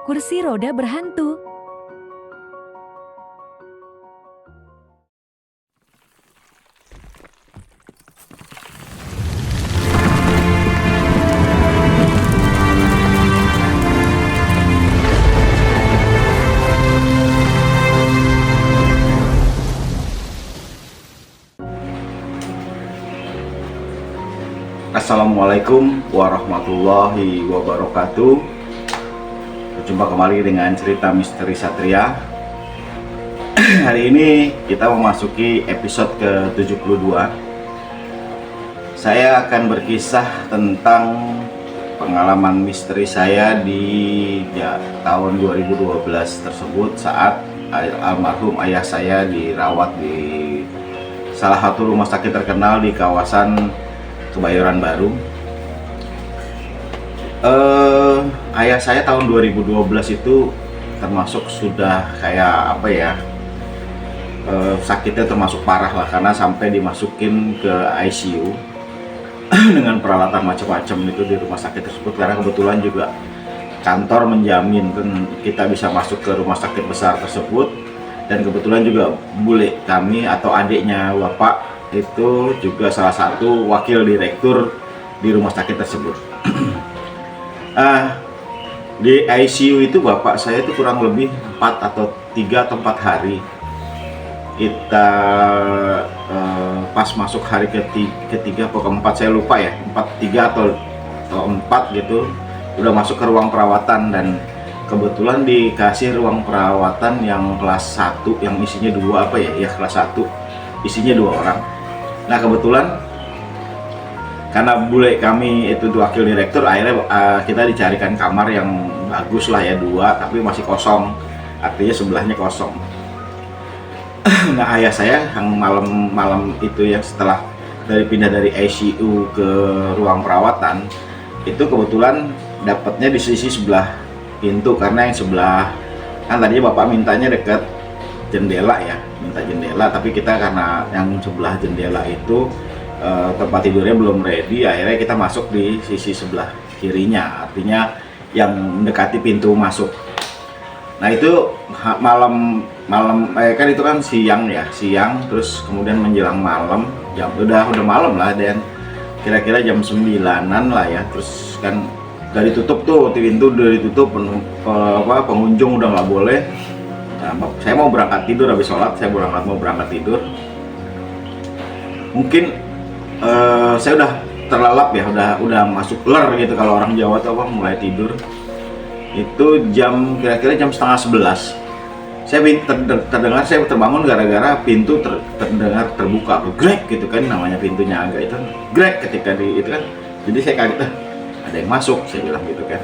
Kursi roda berhantu. Assalamualaikum warahmatullahi wabarakatuh. Berjumpa kembali dengan cerita misteri Satria. Hari ini kita memasuki episode ke-72. Saya akan berkisah tentang pengalaman misteri saya di tahun 2012 tersebut saat almarhum ayah saya dirawat di salah satu rumah sakit terkenal di kawasan Kebayoran Baru. Ayah saya tahun 2012 itu termasuk sudah kayak apa ya, sakitnya termasuk parah lah, karena sampai dimasukin ke ICU dengan peralatan macam-macam itu di rumah sakit tersebut. Karena kebetulan juga kantor menjamin kita bisa masuk ke rumah sakit besar tersebut, dan kebetulan juga bule kami atau adiknya bapak itu juga salah satu wakil direktur di rumah sakit tersebut. Di ICU itu bapak saya itu kurang lebih 3 atau 4 hari. Kita pas masuk hari ketiga atau keempat, saya lupa ya, 3 atau 4 gitu, udah masuk ke ruang perawatan, dan kebetulan dikasih ruang perawatan yang kelas 1 yang isinya 2 kelas 1 isinya 2 orang. Nah kebetulan karena bule kami itu wakil direktur, akhirnya kita dicarikan kamar yang bagus lah ya, 2 tapi masih kosong, artinya sebelahnya kosong. Nah ayah saya yang malam itu ya, setelah pindah dari ICU ke ruang perawatan itu, kebetulan dapatnya di sisi sebelah pintu, karena yang sebelah kan tadinya bapak mintanya dekat jendela ya, minta jendela, tapi kita karena yang sebelah jendela itu tempat tidurnya belum ready, akhirnya kita masuk di sisi sebelah kirinya, artinya yang mendekati pintu masuk. Nah itu malam kan itu kan siang, terus kemudian menjelang malam, udah malam lah, dan kira-kira jam 9-an lah ya, terus kan udah ditutup tuh, pintu udah ditutup, pengunjung udah nggak boleh. Nah, saya mau berangkat tidur, habis sholat saya mau berangkat tidur. Mungkin saya udah terlelap ya, udah masuk ler gitu, kalau orang Jawa tuh mulai tidur. Itu kira-kira jam 10:30. Saya terdengar, saya terbangun gara-gara pintu terdengar terbuka, grek gitu kan, namanya pintunya agak itu grek ketika itu kan. Jadi saya kaget, ada yang masuk, saya bilang gitu kan.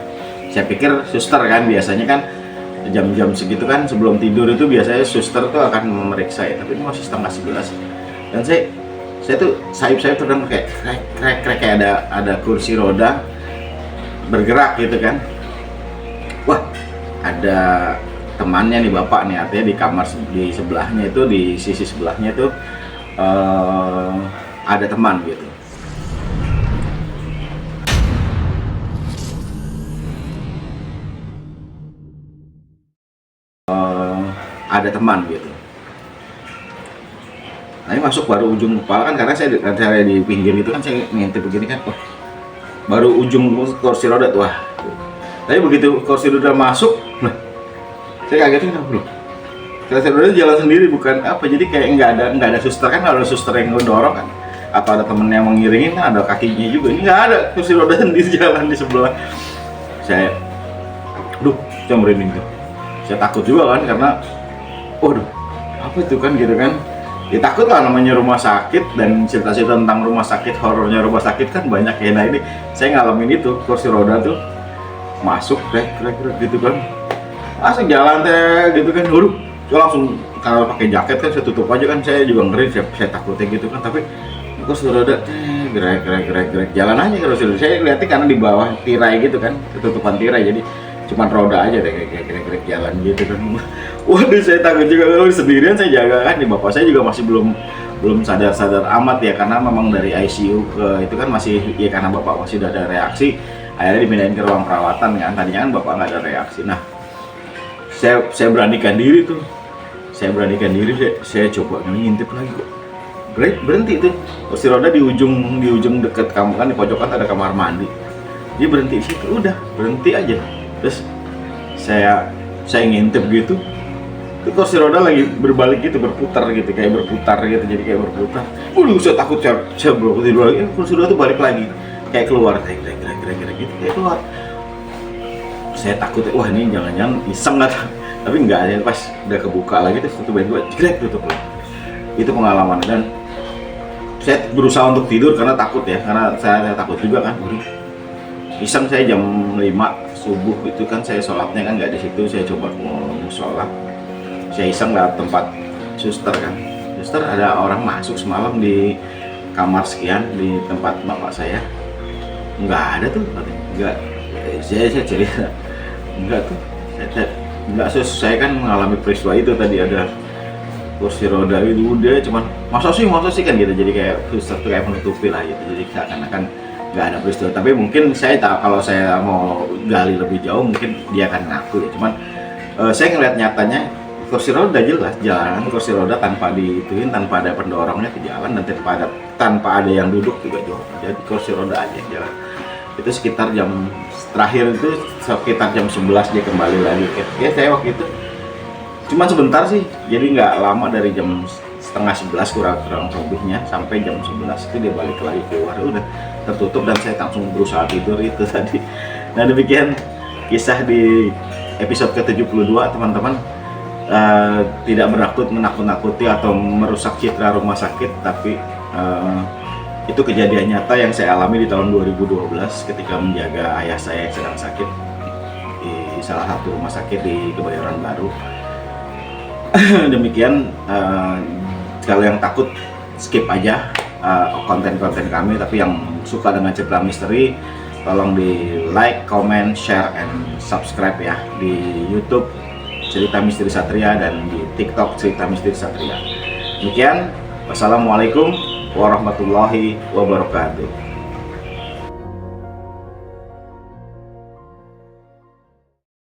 Saya pikir suster kan, biasanya kan jam-jam segitu kan sebelum tidur itu biasanya suster tuh akan memeriksa ya, tapi ini masih 10:30. Dan saya tuh sayup terdengar kayak krek kayak ada kursi roda bergerak gitu kan. Wah, ada temannya nih bapak nih, artinya di kamar di sebelahnya itu, di sisi sebelahnya itu ada teman gitu. Ada teman gitu. Nah ini masuk baru ujung kepala kan, karena saya di pinggir itu kan, saya ngintip begini kan, wah baru ujung kursi roda tuh, wah. Tapi begitu kursi roda masuk, nah saya kaget kan, bro. Kursi roda jalan sendiri, bukan apa, jadi kayak nggak ada suster kan, kalau ada suster yang ngedorong kan, atau ada temen yang mengiringin kan, ada kakinya juga. Ini nggak ada, kursi roda sendiri jalan di sebelah. Saya merinding tuh. Saya takut juga kan, karena waduh, apa itu kan gitu kan. Ya takut lah, namanya rumah sakit, dan cerita-cerita tentang rumah sakit, horornya rumah sakit kan banyak ya. Nah ini saya ngalamin itu, kursi roda tuh masuk krek gitu kan, langsung jalan gitu kan. Waduh, saya langsung, kalau pakai jaket kan saya tutup aja kan, saya juga ngeri, saya takutnya gitu kan. Tapi kursi roda gerak jalan aja kursi roda. Saya lihatnya karena di bawah tirai gitu kan, ketutupan tirai, jadi cuman roda aja deh, gerak jalan gitu kan. Waduh, saya takut juga, kalau sendirian saya jaga kan. Di bapak saya juga masih belum sadar amat ya, karena memang dari ICU ke itu kan masih ya, karena bapak masih udah ada reaksi, akhirnya dipindahin ke ruang perawatan kan. Tadinya kan bapak nggak ada reaksi. Nah Saya beranikan diri tuh, saya coba ngintip lagi kok berhenti tuh. Kursi roda di ujung dekat kamar kan, di pojokan ada kamar mandi, dia berhenti di situ, udah berhenti aja. Terus saya ngintip gitu, itu kursi roda lagi berbalik gitu, berputar gitu, kayak berputar gitu, jadi kayak berputar. Saya takut, saya belum tidur lagi, kursi roda tuh balik lagi, kayak keluar, kira-kira gitu, kayak keluar. Saya takut, wah ini jangan-jangan iseng lah, tapi enggak, ya pas udah kebuka lagi terus tutup baik tutup lagi. Itu pengalaman, dan saya berusaha untuk tidur karena takut ya, karena saya takut juga kan. Iseng saya jam 5 subuh itu kan, saya sholatnya kan nggak di situ, saya coba mau sholat, saya iseng lewat tempat suster kan, suster ada orang masuk semalam di kamar sekian di tempat bapak saya, nggak ada tuh, nggak. Saya cerita enggak tuh, saya kan mengalami peristiwa itu tadi, ada kursi roda itu, udah cuman masa sih kan gitu, jadi kayak suster tuh kayak menutupi lah gitu, jadi seakan-akan nggak ada peristiwa. Tapi mungkin saya tahu, kalau saya mau gali lebih jauh mungkin dia akan ngaku ya, cuman saya ngeliat nyatanya kursi roda jelas jalan, kursi roda tanpa diituin, tanpa ada pendorongnya ke jalan, dan tanpa ada yang duduk juga jalan, jadi kursi roda aja jalan. Itu sekitar jam terakhir itu sekitar jam 11 dia kembali lagi. Ya saya waktu itu cuma sebentar sih, jadi nggak lama, dari jam setengah 11 kurang lebihnya sampai jam 11 itu dia balik lagi keluar, udah tertutup, dan saya langsung berusaha tidur itu tadi. Nah demikian kisah di episode ke-72 teman-teman. Tidak menakut-nakuti atau merusak citra rumah sakit, tapi itu kejadian nyata yang saya alami di tahun 2012 ketika menjaga ayah saya yang sedang sakit di salah satu rumah sakit di Kebayoran Baru. Demikian, kalau yang takut skip aja konten-konten kami, tapi yang suka dengan cerita misteri tolong di like, comment, share, and subscribe ya, di YouTube Cerita Misteri Satria dan di TikTok Cerita Misteri Satria. Demikian, wassalamualaikum warahmatullahi wabarakatuh.